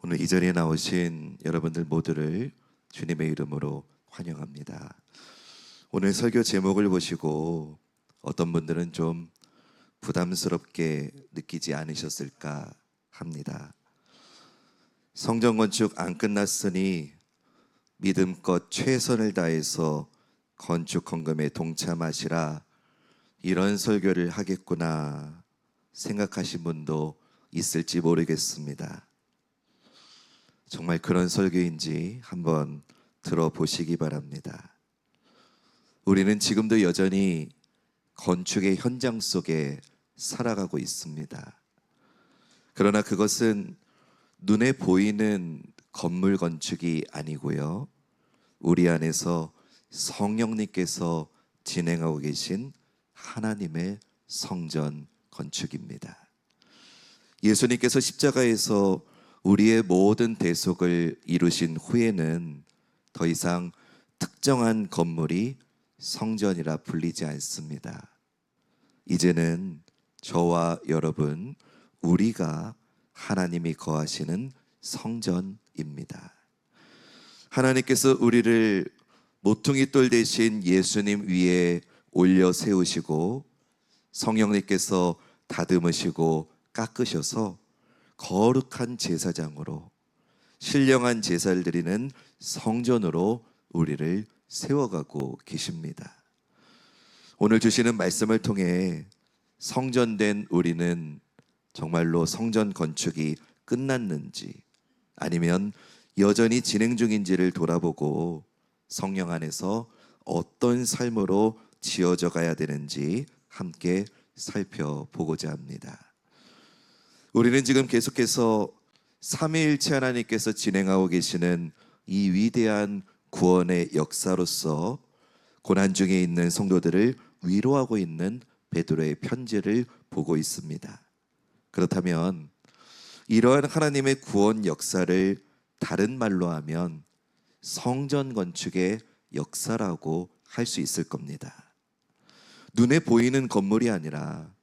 오늘 이 자리에 나오신 여러분들 모두를 주님의 이름으로 환영합니다. 오늘 설교 제목을 보시고 어떤 분들은 좀 부담스럽게 느끼지 않으셨을까 합니다. 성전 건축 안 끝났으니 믿음껏 최선을 다해서 건축 헌금에 동참하시라, 이런 설교를 하겠구나 생각하신 분도 있을지 모르겠습니다. 정말 그런 설교인지 한번 들어보시기 바랍니다. 우리는 지금도 여전히 건축의 현장 속에 살아가고 있습니다. 그러나 그것은 눈에 보이는 건물 건축이 아니고요, 우리 안에서 성령님께서 진행하고 계신 하나님의 성전 건축입니다. 예수님께서 십자가에서 우리의 모든 대속을 이루신 후에는 더 이상 특정한 건물이 성전이라 불리지 않습니다. 이제는 저와 여러분, 우리가 하나님이 거하시는 성전입니다. 하나님께서 우리를 모퉁이 돌 대신 예수님 위에 올려 세우시고 성령님께서 다듬으시고 깎으셔서 거룩한 제사장으로, 신령한 제사를 드리는 성전으로 우리를 세워가고 계십니다. 오늘 주시는 말씀을 통해 성전된 우리는 정말로 성전 건축이 끝났는지 아니면 여전히 진행 중인지를 돌아보고 성령 안에서 어떤 삶으로 지어져 가야 되는지 함께 살펴보고자 합니다. 우리는 지금 계속해서 삼위일체 하나님께서 진행하고 계시는 이 위대한 구원의 역사로서 고난 중에 있는 성도들을 위로하고 있는 베드로의 편지를 보고 있습니다. 그렇다면 이러한 하나님의 구원 역사를 다른 말로 하면 성전 건축의 역사라고 할 수 있을 겁니다. 눈에 보이는 건물이 아니라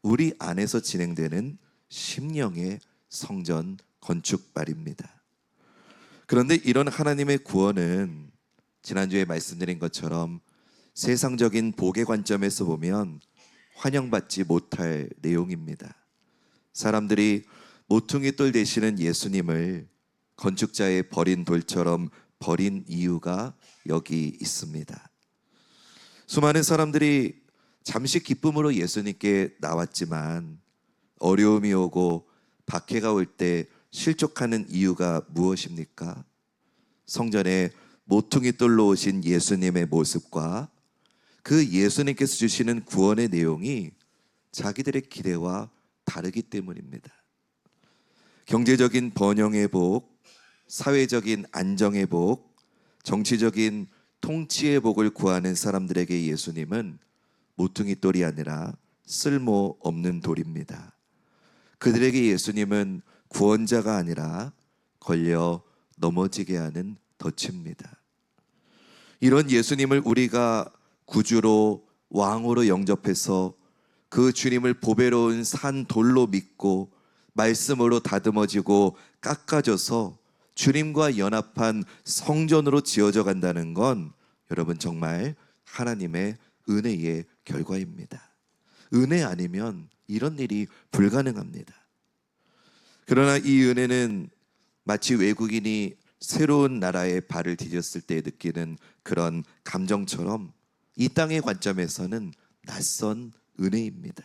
우리 안에서 진행되는 심령의 성전 건축 말입니다. 그런데 이런 하나님의 구원은 지난주에 말씀드린 것처럼 세상적인 복의 관점에서 보면 환영받지 못할 내용입니다. 사람들이 모퉁이 돌 되시는 예수님을 건축자의 버린 돌처럼 버린 이유가 여기 있습니다. 수많은 사람들이 잠시 기쁨으로 예수님께 나왔지만 어려움이 오고 박해가 올 때 실족하는 이유가 무엇입니까? 성전에 모퉁이 돌로 오신 예수님의 모습과 그 예수님께서 주시는 구원의 내용이 자기들의 기대와 다르기 때문입니다. 경제적인 번영의 복, 사회적인 안정의 복, 정치적인 통치의 복을 구하는 사람들에게 예수님은 모퉁이 돌이 아니라 쓸모 없는 돌입니다. 그들에게 예수님은 구원자가 아니라 걸려 넘어지게 하는 덫입니다. 이런 예수님을 우리가 구주로 왕으로 영접해서 그 주님을 보배로운 산 돌로 믿고 말씀으로 다듬어지고 깎아져서 주님과 연합한 성전으로 지어져 간다는 건 여러분 정말 하나님의 은혜의 결과입니다. 은혜 아니면 이런 일이 불가능합니다. 그러나 이 은혜는 마치 외국인이 새로운 나라에 발을 디뎠을 때 느끼는 그런 감정처럼 이 땅의 관점에서는 낯선 은혜입니다.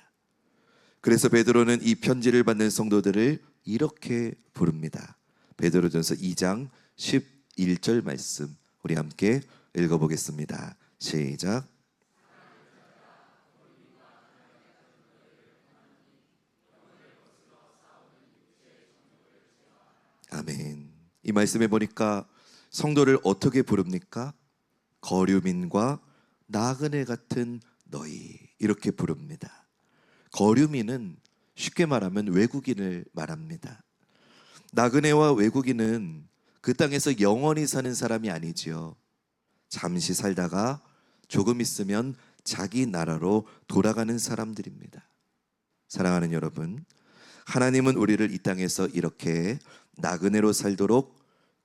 그래서 베드로는 이 편지를 받는 성도들을 이렇게 부릅니다. 베드로전서 2장 11절 말씀 우리 함께 읽어보겠습니다. 시작. 아멘. 이 말씀에 보니까 성도를 어떻게 부릅니까? 거류민과 나그네 같은 너희, 이렇게 부릅니다. 거류민은 쉽게 말하면 외국인을 말합니다. 나그네와 외국인은 그 땅에서 영원히 사는 사람이 아니지요. 잠시 살다가 조금 있으면 자기 나라로 돌아가는 사람들입니다. 사랑하는 여러분, 하나님은 우리를 이 땅에서 이렇게 나그네로 살도록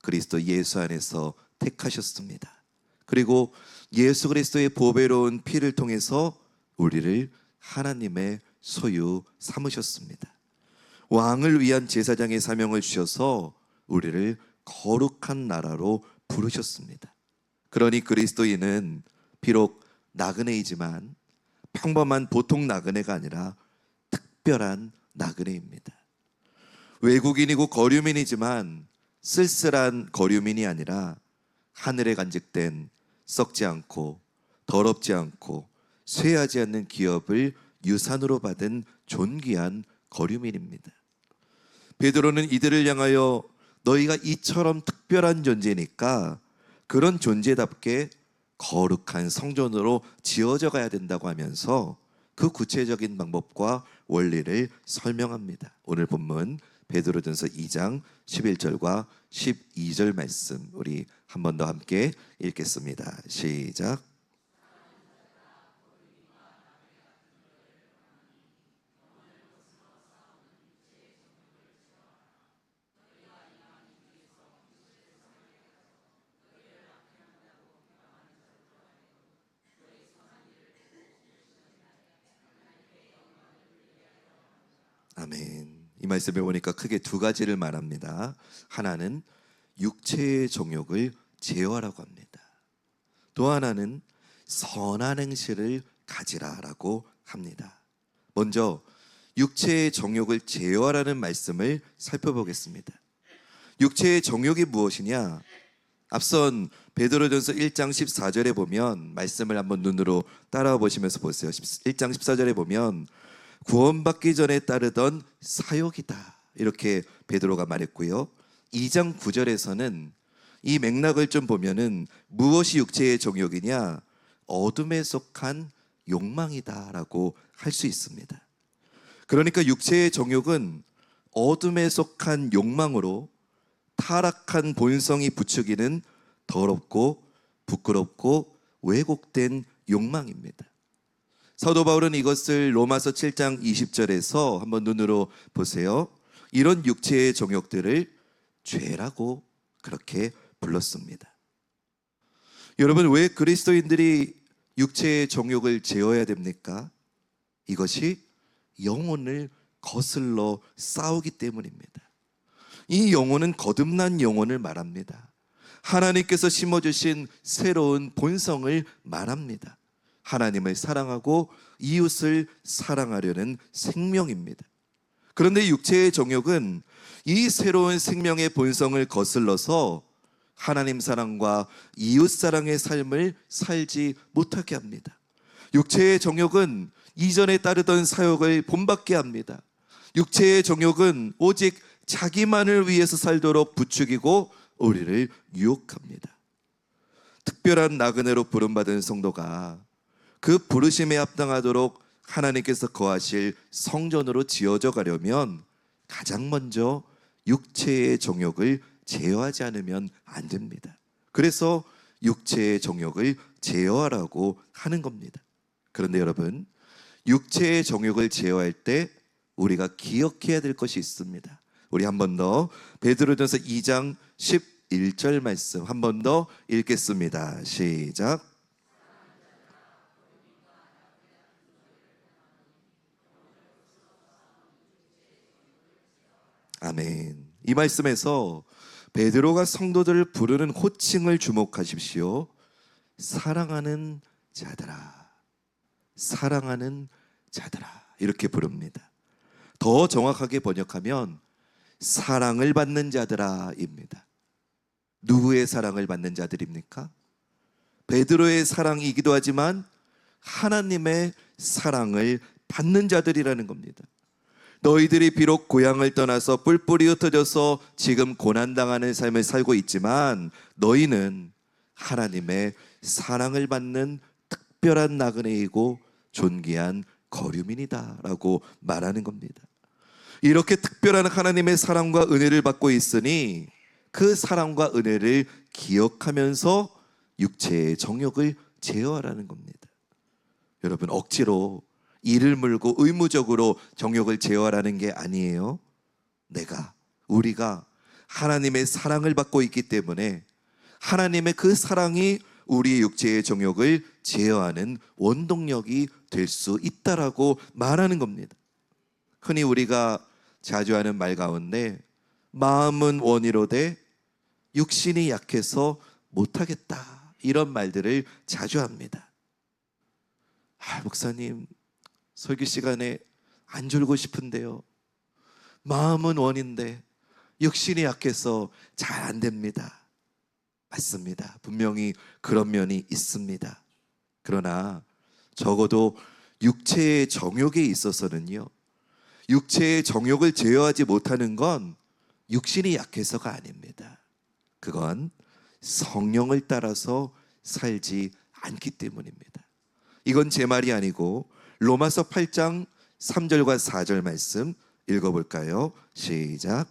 그리스도 예수 안에서 택하셨습니다. 그리고 예수 그리스도의 보배로운 피를 통해서 우리를 하나님의 소유 삼으셨습니다. 왕을 위한 제사장의 사명을 주셔서 우리를 거룩한 나라로 부르셨습니다. 그러니 그리스도인은 비록 나그네이지만 평범한 보통 나그네가 아니라 특별한 나그네입니다. 외국인이고 거류민이지만 쓸쓸한 거류민이 아니라 하늘에 간직된 썩지 않고 더럽지 않고 쇠하지 않는 기업을 유산으로 받은 존귀한 거류민입니다. 베드로는 이들을 향하여 너희가 이처럼 특별한 존재니까 그런 존재답게 거룩한 성전으로 지어져 가야 된다고 하면서 그 구체적인 방법과 원리를 설명합니다. 오늘 본문 베드로전서 2장 11절과 12절 말씀 우리 한 번 더 함께 읽겠습니다. 시작. 아멘. 이 말씀에 보니까 크게 두 가지를 말합니다. 하나는 육체의 정욕을 제어하라고 합니다. 또 하나는 선한 행실을 가지라라고 합니다. 먼저 육체의 정욕을 제어하라는 말씀을 살펴보겠습니다. 육체의 정욕이 무엇이냐? 앞선 베드로전서 1장 14절에 보면 말씀을 한번 눈으로 따라와 보시면서 보세요. 1장 14절에 보면 구원받기 전에 따르던 사욕이다 이렇게 베드로가 말했고요. 2장 9절에서는 이 맥락을 좀 보면은 무엇이 육체의 정욕이냐? 어둠에 속한 욕망이다라고 할 수 있습니다. 그러니까 육체의 정욕은 어둠에 속한 욕망으로 타락한 본성이 부추기는 더럽고 부끄럽고 왜곡된 욕망입니다. 사도 바울은 이것을 로마서 7장 20절에서 한번 눈으로 보세요. 이런 육체의 정욕들을 죄라고 그렇게 불렀습니다. 여러분, 왜 그리스도인들이 육체의 정욕을 제어해야 됩니까? 이것이 영혼을 거슬러 싸우기 때문입니다. 이 영혼은 거듭난 영혼을 말합니다. 하나님께서 심어주신 새로운 본성을 말합니다. 하나님을 사랑하고 이웃을 사랑하려는 생명입니다. 그런데 육체의 정욕은 이 새로운 생명의 본성을 거슬러서 하나님 사랑과 이웃 사랑의 삶을 살지 못하게 합니다. 육체의 정욕은 이전에 따르던 사욕을 본받게 합니다. 육체의 정욕은 오직 자기만을 위해서 살도록 부추기고 우리를 유혹합니다. 특별한 나그네로 부름받은 성도가 그 부르심에 합당하도록 하나님께서 거하실 성전으로 지어져 가려면 가장 먼저 육체의 정욕을 제어하지 않으면 안 됩니다. 그래서 육체의 정욕을 제어하라고 하는 겁니다. 그런데 여러분, 육체의 정욕을 제어할 때 우리가 기억해야 될 것이 있습니다. 우리 한 번 더 베드로전서 2장 11절 말씀 한 번 더 읽겠습니다. 시작. 아멘. 이 말씀에서 베드로가 성도들을 부르는 호칭을 주목하십시오. 사랑하는 자들아, 사랑하는 자들아 이렇게 부릅니다. 더 정확하게 번역하면 사랑을 받는 자들아입니다. 누구의 사랑을 받는 자들입니까? 베드로의 사랑이기도 하지만 하나님의 사랑을 받는 자들이라는 겁니다. 너희들이 비록 고향을 떠나서 뿔뿔이 흩어져서 지금 고난당하는 삶을 살고 있지만 너희는 하나님의 사랑을 받는 특별한 나그네이고 존귀한 거류민이다 라고 말하는 겁니다. 이렇게 특별한 하나님의 사랑과 은혜를 받고 있으니 그 사랑과 은혜를 기억하면서 육체의 정욕을 제어하라는 겁니다. 여러분, 억지로 이를 물고 의무적으로 정욕을 제어하라는 게 아니에요. 우리가 하나님의 사랑을 받고 있기 때문에 하나님의 그 사랑이 우리의 육체의 정욕을 제어하는 원동력이 될 수 있다라고 말하는 겁니다. 흔히 우리가 자주 하는 말 가운데 마음은 원이로되 육신이 약해서 못하겠다, 이런 말들을 자주 합니다. 목사님, 설교 시간에 안 졸고 싶은데요. 마음은 원인데 육신이 약해서 잘 안 됩니다. 맞습니다. 분명히 그런 면이 있습니다. 그러나 적어도 육체의 정욕에 있어서는요, 육체의 정욕을 제어하지 못하는 건 육신이 약해서가 아닙니다. 그건 성령을 따라서 살지 않기 때문입니다. 이건 제 말이 아니고 로마서 8장 3절과 4절 말씀 읽어볼까요? 시작.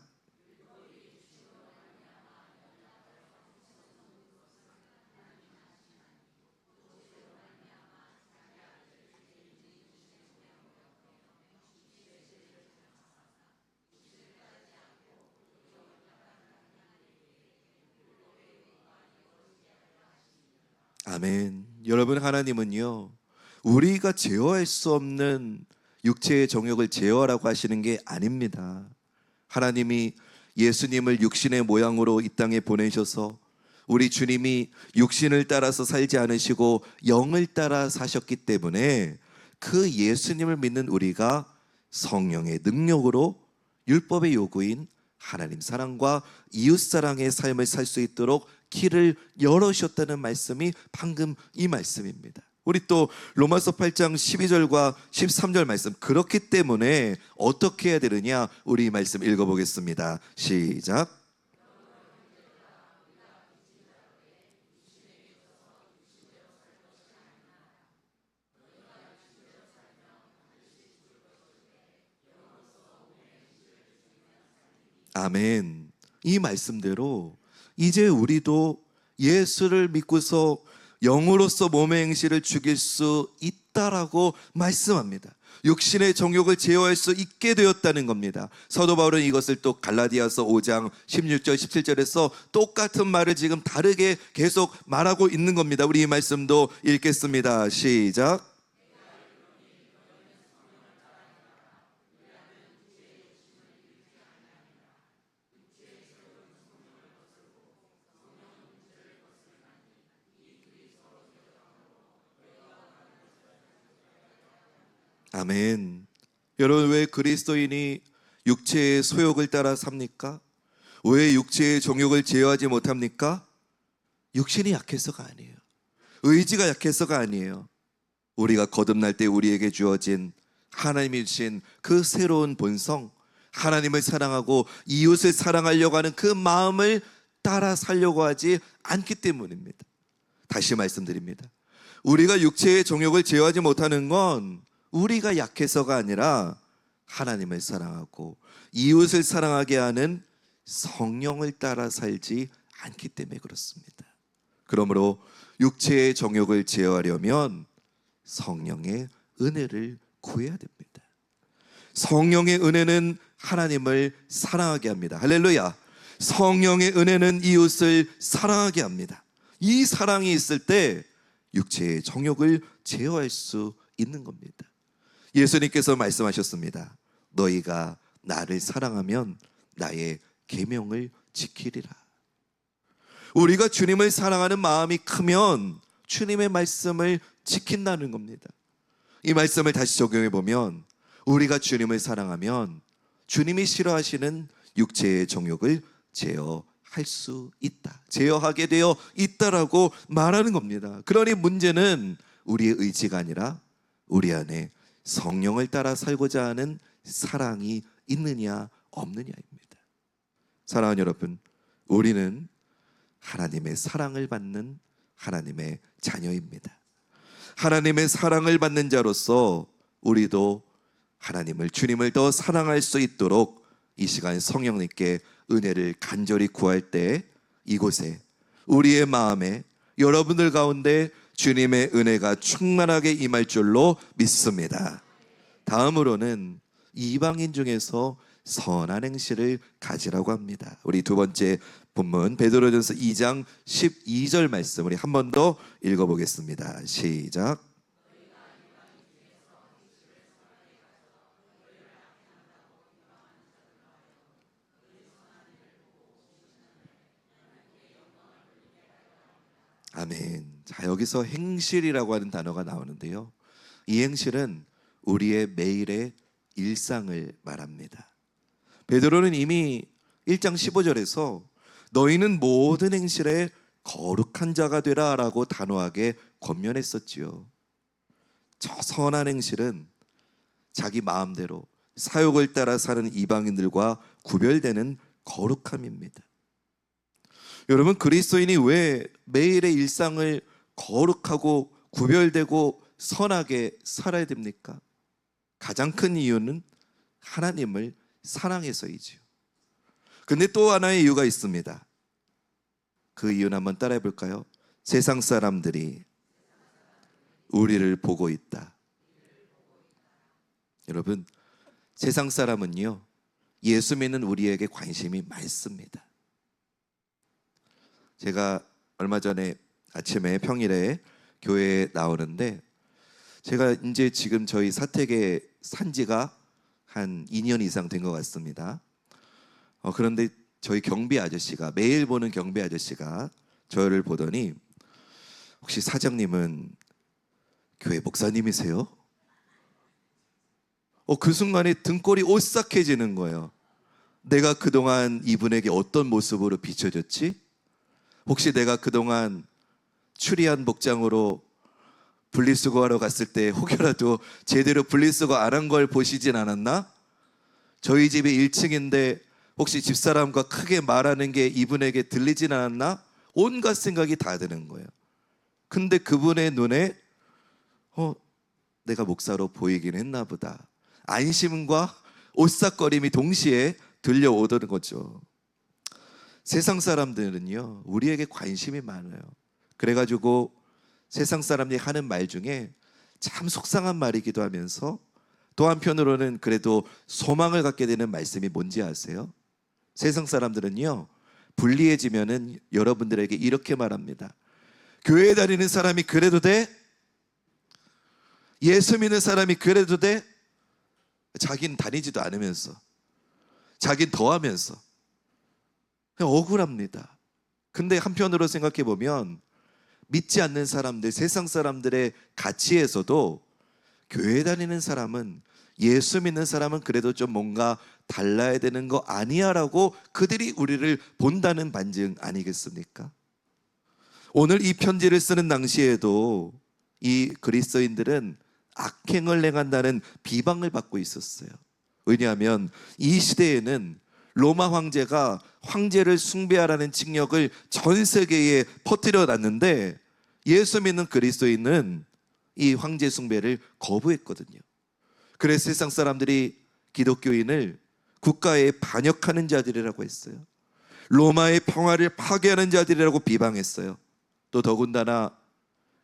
아멘. 여러분, 하나님은요, 우리가 제어할 수 없는 육체의 정욕을 제어하라고 하시는 게 아닙니다. 하나님이 예수님을 육신의 모양으로 이 땅에 보내셔서 우리 주님이 육신을 따라서 살지 않으시고 영을 따라 사셨기 때문에 그 예수님을 믿는 우리가 성령의 능력으로 율법의 요구인 하나님 사랑과 이웃 사랑의 삶을 살 수 있도록 길을 열어주셨다는 말씀이 방금 이 말씀입니다. 우리 또 로마서 8장 12절과 13절 말씀, 그렇기 때문에 어떻게 해야 되느냐, 우리 이 말씀 읽어보겠습니다. 시작. 아멘. 이 말씀대로 이제 우리도 예수를 믿고서 영으로서 몸의 행실을 죽일 수 있다라고 말씀합니다. 육신의 정욕을 제어할 수 있게 되었다는 겁니다. 사도 바울은 이것을 또 갈라디아서 5장 16절 17절에서 똑같은 말을 지금 다르게 계속 말하고 있는 겁니다. 우리 이 말씀도 읽겠습니다. 시작. 아멘. 여러분, 왜 그리스도인이 육체의 소욕을 따라 삽니까? 왜 육체의 정욕을 제어하지 못합니까? 육신이 약해서가 아니에요. 의지가 약해서가 아니에요. 우리가 거듭날 때 우리에게 주어진 하나님이 주신 그 새로운 본성, 하나님을 사랑하고 이웃을 사랑하려고 하는 그 마음을 따라 살려고 하지 않기 때문입니다. 다시 말씀드립니다. 우리가 육체의 정욕을 제어하지 못하는 건 우리가 약해서가 아니라 하나님을 사랑하고 이웃을 사랑하게 하는 성령을 따라 살지 않기 때문에 그렇습니다. 그러므로 육체의 정욕을 제어하려면 성령의 은혜를 구해야 됩니다. 성령의 은혜는 하나님을 사랑하게 합니다. 할렐루야. 성령의 은혜는 이웃을 사랑하게 합니다. 이 사랑이 있을 때 육체의 정욕을 제어할 수 있는 겁니다. 예수님께서 말씀하셨습니다. 너희가 나를 사랑하면 나의 계명을 지키리라. 우리가 주님을 사랑하는 마음이 크면 주님의 말씀을 지킨다는 겁니다. 이 말씀을 다시 적용해 보면 우리가 주님을 사랑하면 주님이 싫어하시는 육체의 정욕을 제어할 수 있다, 제어하게 되어 있다라고 말하는 겁니다. 그러니 문제는 우리의 의지가 아니라 우리 안에 성령을 따라 살고자 하는 사랑이 있느냐 없느냐입니다. 사랑하는 여러분, 우리는 하나님의 사랑을 받는 하나님의 자녀입니다. 하나님의 사랑을 받는 자로서 우리도 하나님을, 주님을 더 사랑할 수 있도록 이 시간 성령님께 은혜를 간절히 구할 때 이곳에 우리의 마음에, 여러분들 가운데 주님의 은혜가 충만하게 임할 줄로 믿습니다. 다음으로는 이방인 중에서 선한 행실을 가지라고 합니다. 우리 두 번째 본문 베드로전서 2장 12절 말씀 우리 한 번 더 읽어보겠습니다. 시작. 아멘. 자, 여기서 행실이라고 하는 단어가 나오는데요. 이 행실은 우리의 매일의 일상을 말합니다. 베드로는 이미 1장 15절에서 너희는 모든 행실에 거룩한 자가 되라 라고 단호하게 권면했었지요. 저 선한 행실은 자기 마음대로 사욕을 따라 사는 이방인들과 구별되는 거룩함입니다. 여러분, 그리스도인이 왜 매일의 일상을 거룩하고 구별되고 선하게 살아야 됩니까? 가장 큰 이유는 하나님을 사랑해서이지요. 근데 또 하나의 이유가 있습니다. 그 이유는 한번 따라해 볼까요? 세상 사람들이 우리를 보고 있다. 여러분, 세상 사람은요, 예수 믿는 우리에게 관심이 많습니다. 제가 얼마 전에 아침에 평일에 교회에 나오는데, 제가 이제 지금 저희 사택에 산 지가 한 2년 이상 된 것 같습니다. 그런데 저희 경비 아저씨가, 매일 보는 경비 아저씨가 저를 보더니 혹시 사장님은 교회 목사님이세요? 그 순간에 등골이 오싹해지는 거예요. 내가 그동안 이분에게 어떤 모습으로 비춰졌지? 혹시 내가 그동안 추리한 복장으로 분리수거하러 갔을 때 혹여라도 제대로 분리수거 안 한 걸 보시진 않았나? 저희 집이 1층인데 혹시 집사람과 크게 말하는 게 이분에게 들리진 않았나? 온갖 생각이 다 드는 거예요. 근데 그분의 눈에 내가 목사로 보이긴 했나 보다. 안심과 오싹거림이 동시에 들려오던 거죠. 세상 사람들은요, 우리에게 관심이 많아요. 그래가지고 세상 사람들이 하는 말 중에 참 속상한 말이기도 하면서 또 한편으로는 그래도 소망을 갖게 되는 말씀이 뭔지 아세요? 세상 사람들은요, 불리해지면은 여러분들에게 이렇게 말합니다. 교회에 다니는 사람이 그래도 돼? 예수 믿는 사람이 그래도 돼? 자기는 다니지도 않으면서, 자기는 더하면서 그냥 억울합니다. 근데 한편으로 생각해 보면 믿지 않는 사람들, 세상 사람들의 가치에서도 교회 다니는 사람은, 예수 믿는 사람은 그래도 좀 뭔가 달라야 되는 거 아니야 라고 그들이 우리를 본다는 반증 아니겠습니까? 오늘 이 편지를 쓰는 당시에도 이 그리스도인들은 악행을 행한다는 비방을 받고 있었어요. 왜냐하면 이 시대에는 로마 황제가 황제를 숭배하라는 칙령을 전 세계에 퍼뜨려 놨는데 예수 믿는 그리스도인은 이 황제 숭배를 거부했거든요. 그래서 세상 사람들이 기독교인을 국가에 반역하는 자들이라고 했어요. 로마의 평화를 파괴하는 자들이라고 비방했어요. 또 더군다나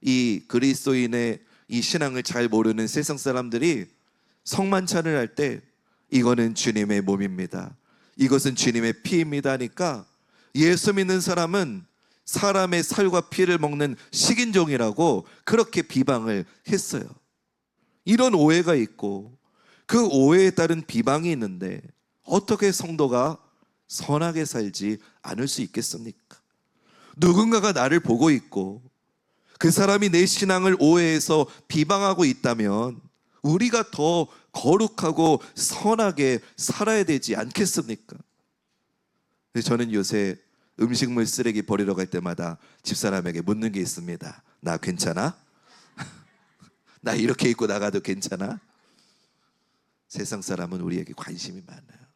이 그리스도인의 이 신앙을 잘 모르는 세상 사람들이 성만찬을 할 때 이거는 주님의 몸입니다, 이것은 주님의 피입니다 하니까 예수 믿는 사람은 사람의 살과 피를 먹는 식인종이라고 그렇게 비방을 했어요. 이런 오해가 있고 그 오해에 따른 비방이 있는데 어떻게 성도가 선하게 살지 않을 수 있겠습니까? 누군가가 나를 보고 있고 그 사람이 내 신앙을 오해해서 비방하고 있다면 우리가 더 거룩하고 선하게 살아야 되지 않겠습니까? 저는 요새 음식물 쓰레기 버리러 갈 때마다 집사람에게 묻는 게 있습니다. 나 괜찮아? 나 이렇게 입고 나가도 괜찮아? 세상 사람은 우리에게 관심이 많아요.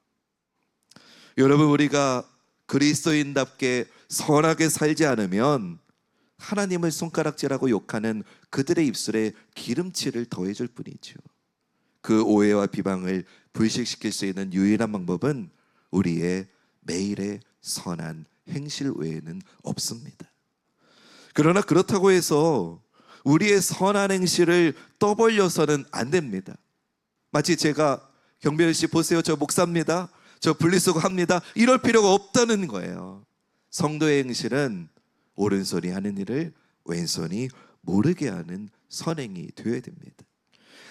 여러분, 우리가 그리스도인답게 선하게 살지 않으면 하나님을 손가락질하고 욕하는 그들의 입술에 기름칠을 더해줄 뿐이죠. 그 오해와 비방을 불식시킬 수 있는 유일한 방법은 우리의 매일의 선한 행실 외에는 없습니다. 그러나 그렇다고 해서 우리의 선한 행실을 떠벌려서는 안 됩니다. 마치 제가 경배현 씨 보세요, 저 목사입니다, 저 분리수거 합니다, 이럴 필요가 없다는 거예요. 성도의 행실은 오른손이 하는 일을 왼손이 모르게 하는 선행이 되어야 됩니다.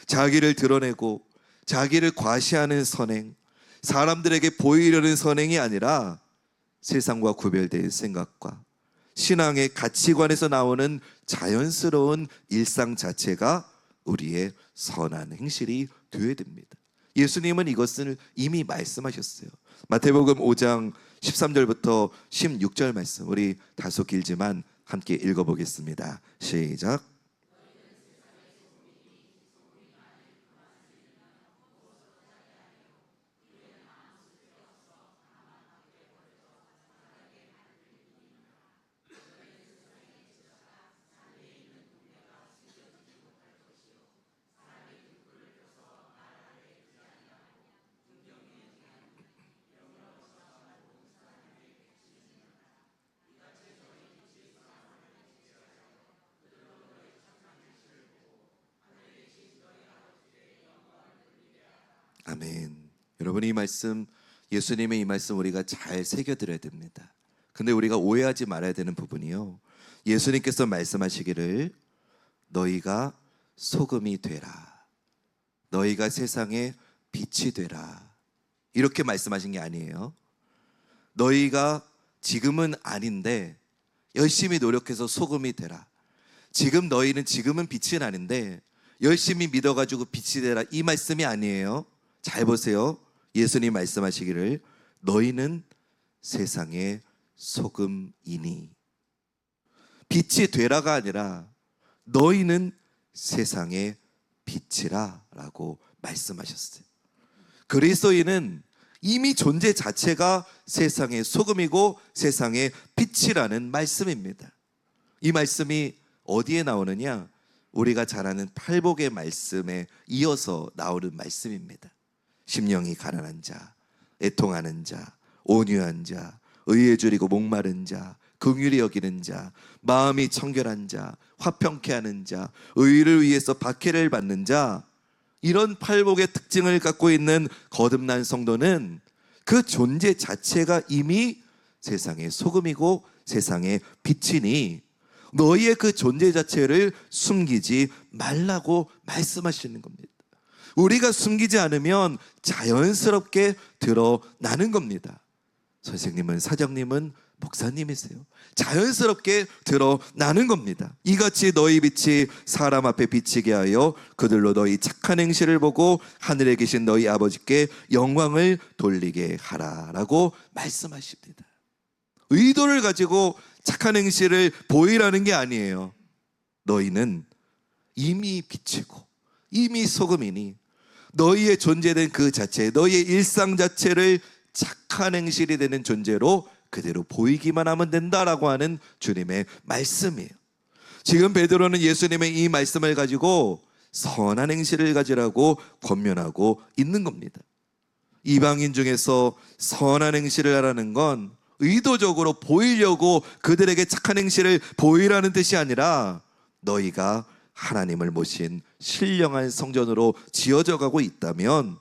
자기를 드러내고 자기를 과시하는 선행, 사람들에게 보이려는 선행이 아니라 세상과 구별된 생각과 신앙의 가치관에서 나오는 자연스러운 일상 자체가 우리의 선한 행실이 되어야 됩니다. 예수님은 이것을 이미 말씀하셨어요. 마태복음 5장 13절부터 16절 말씀, 우리 다소 길지만 함께 읽어보겠습니다. 시작. 아멘. 여러분, 이 말씀, 예수님의 이 말씀 우리가 잘 새겨들어야 됩니다. 근데 우리가 오해하지 말아야 되는 부분이요, 예수님께서 말씀하시기를 너희가 소금이 되라, 너희가 세상의 빛이 되라, 이렇게 말씀하신 게 아니에요. 너희가 지금은 아닌데 열심히 노력해서 소금이 되라. 너희는 지금은 빛은 아닌데 열심히 믿어가지고 빛이 되라, 이 말씀이 아니에요. 잘 보세요. 예수님 말씀하시기를 너희는 세상의 소금이니, 빛이 되라가 아니라 너희는 세상의 빛이라 라고 말씀하셨어요. 그리스도인은 이미 존재 자체가 세상의 소금이고 세상의 빛이라는 말씀입니다. 이 말씀이 어디에 나오느냐? 우리가 잘 아는 팔복의 말씀에 이어서 나오는 말씀입니다. 심령이 가난한 자, 애통하는 자, 온유한 자, 의에 줄이고 목마른 자, 긍휼히 여기는 자, 마음이 청결한 자, 화평케 하는 자, 의를 위해서 박해를 받는 자, 이런 팔복의 특징을 갖고 있는 거듭난 성도는 그 존재 자체가 이미 세상의 소금이고 세상의 빛이니 너희의 그 존재 자체를 숨기지 말라고 말씀하시는 겁니다. 우리가 숨기지 않으면 자연스럽게 드러나는 겁니다. 선생님은, 사장님은, 목사님이세요. 자연스럽게 드러나는 겁니다. 이같이 너희 빛이 사람 앞에 비치게 하여 그들로 너희 착한 행실을 보고 하늘에 계신 너희 아버지께 영광을 돌리게 하라라고 말씀하십니다. 의도를 가지고 착한 행실을 보이라는 게 아니에요. 너희는 이미 빛이고 이미 소금이니 너희의 존재된 그 자체, 너희의 일상 자체를 착한 행실이 되는 존재로 그대로 보이기만 하면 된다라고 하는 주님의 말씀이에요. 지금 베드로는 예수님의 이 말씀을 가지고 선한 행실을 가지라고 권면하고 있는 겁니다. 이방인 중에서 선한 행실을 하라는 건 의도적으로 보이려고 그들에게 착한 행실을 보이라는 뜻이 아니라 너희가 하나님을 모신 신령한 성전으로 지어져 가고 있다면,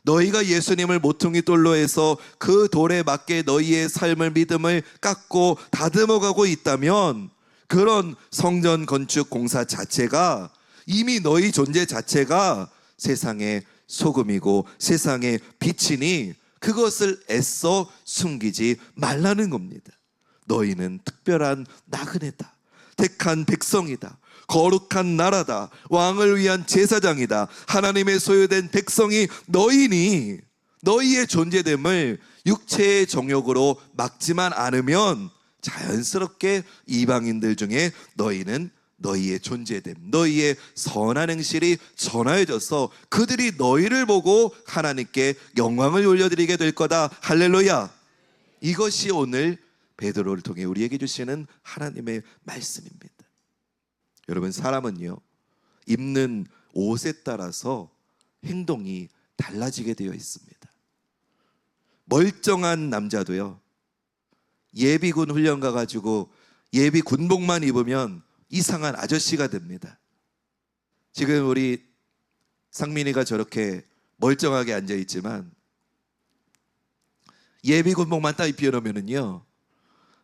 너희가 예수님을 모퉁이 돌로 해서 그 돌에 맞게 너희의 삶을, 믿음을 깎고 다듬어 가고 있다면, 그런 성전 건축 공사 자체가 이미 너희 존재 자체가 세상의 소금이고 세상의 빛이니 그것을 애써 숨기지 말라는 겁니다. 너희는 특별한 나그네다, 택한 백성이다, 거룩한 나라다, 왕을 위한 제사장이다, 하나님의 소유된 백성이 너희니 너희의 존재됨을 육체의 정욕으로 막지만 않으면 자연스럽게 이방인들 중에 너희는 너희의 존재됨, 너희의 선한 행실이 전하여져서 그들이 너희를 보고 하나님께 영광을 올려드리게 될 거다. 할렐루야. 이것이 오늘 베드로를 통해 우리에게 주시는 하나님의 말씀입니다. 여러분, 사람은요, 입는 옷에 따라서 행동이 달라지게 되어 있습니다. 멀쩡한 남자도요, 예비군 훈련 가가지고 예비 군복만 입으면 이상한 아저씨가 됩니다. 지금 우리 상민이가 저렇게 멀쩡하게 앉아 있지만 예비군복만 딱 입혀놓으면은요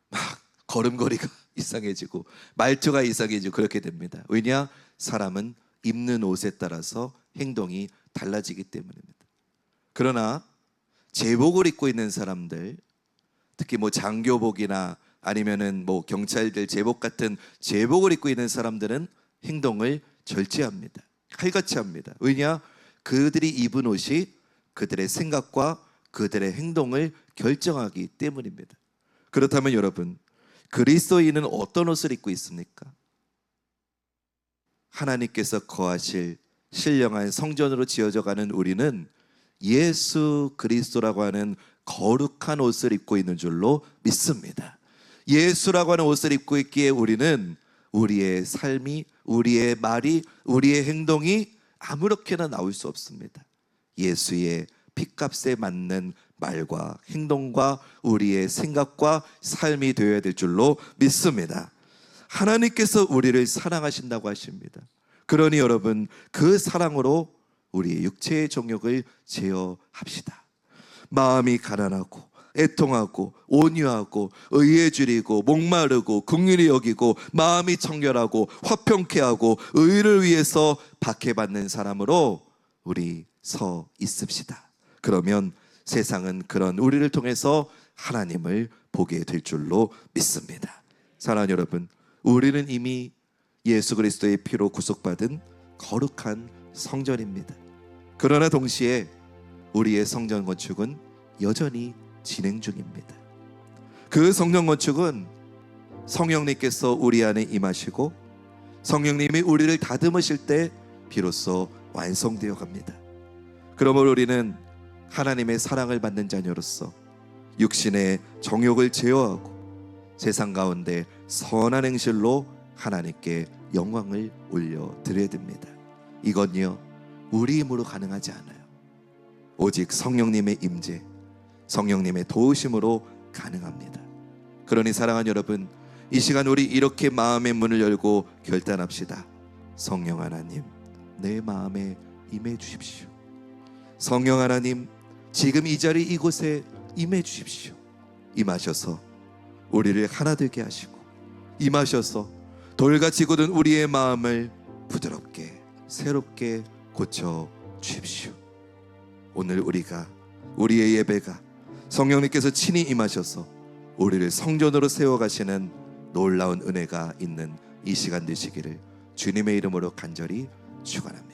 막 걸음걸이가 이상해지고 말투가 이상해지고 그렇게 됩니다. 왜냐? 사람은 입는 옷에 따라서 행동이 달라지기 때문입니다. 그러나 제복을 입고 있는 사람들, 특히 뭐 장교복이나 아니면은 뭐 경찰들 제복 같은 제복을 입고 있는 사람들은 행동을 절제합니다. 칼같이 합니다. 왜냐? 그들이 입은 옷이 그들의 생각과 그들의 행동을 결정하기 때문입니다. 그렇다면 여러분, 그리스도인은 어떤 옷을 입고 있습니까? 하나님께서 거하실 신령한 성전으로 지어져 가는 우리는 예수 그리스도라고 하는 거룩한 옷을 입고 있는 줄로 믿습니다. 예수라고 하는 옷을 입고 있기에 우리는 우리의 삶이, 우리의 말이, 우리의 행동이 아무렇게나 나올 수 없습니다. 예수의 핏값에 맞는 말과 행동과 우리의 생각과 삶이 되어야 될 줄로 믿습니다. 하나님께서 우리를 사랑하신다고 하십니다. 그러니 여러분, 그 사랑으로 우리의 육체의 정욕을 제어합시다. 마음이 가난하고 애통하고 온유하고 의에 줄이고 목마르고 긍휼히 여기고 마음이 청결하고 화평케 하고 의를 위해서 박해받는 사람으로 우리 서 있읍시다. 그러면 세상은 그런 우리를 통해서 하나님을 보게 될 줄로 믿습니다. 사랑하는 여러분, 우리는 이미 예수 그리스도의 피로 구속받은 거룩한 성전입니다. 그러나 동시에 우리의 성전 건축은 여전히 진행 중입니다. 그 성전 건축은 성령님께서 우리 안에 임하시고 성령님이 우리를 다듬으실 때 비로소 완성되어 갑니다. 그러므로 우리는 하나님의 사랑을 받는 자녀로서 육신의 정욕을 제어하고 세상 가운데 선한 행실로 하나님께 영광을 올려드려야 됩니다. 이건요 우리 힘으로 가능하지 않아요. 오직 성령님의 임재, 성령님의 도우심으로 가능합니다. 그러니 사랑하는 여러분, 이 시간 우리 이렇게 마음의 문을 열고 결단합시다. 성령 하나님, 내 마음에 임해 주십시오. 성령 하나님, 지금 이 자리 이곳에 임해 주십시오. 임하셔서 우리를 하나 되게 하시고 임하셔서 돌같이 굳은 우리의 마음을 부드럽게 새롭게 고쳐 주십시오. 오늘 우리의 예배가 성령님께서 친히 임하셔서 우리를 성전으로 세워가시는 놀라운 은혜가 있는 이 시간 되시기를 주님의 이름으로 간절히 축원합니다.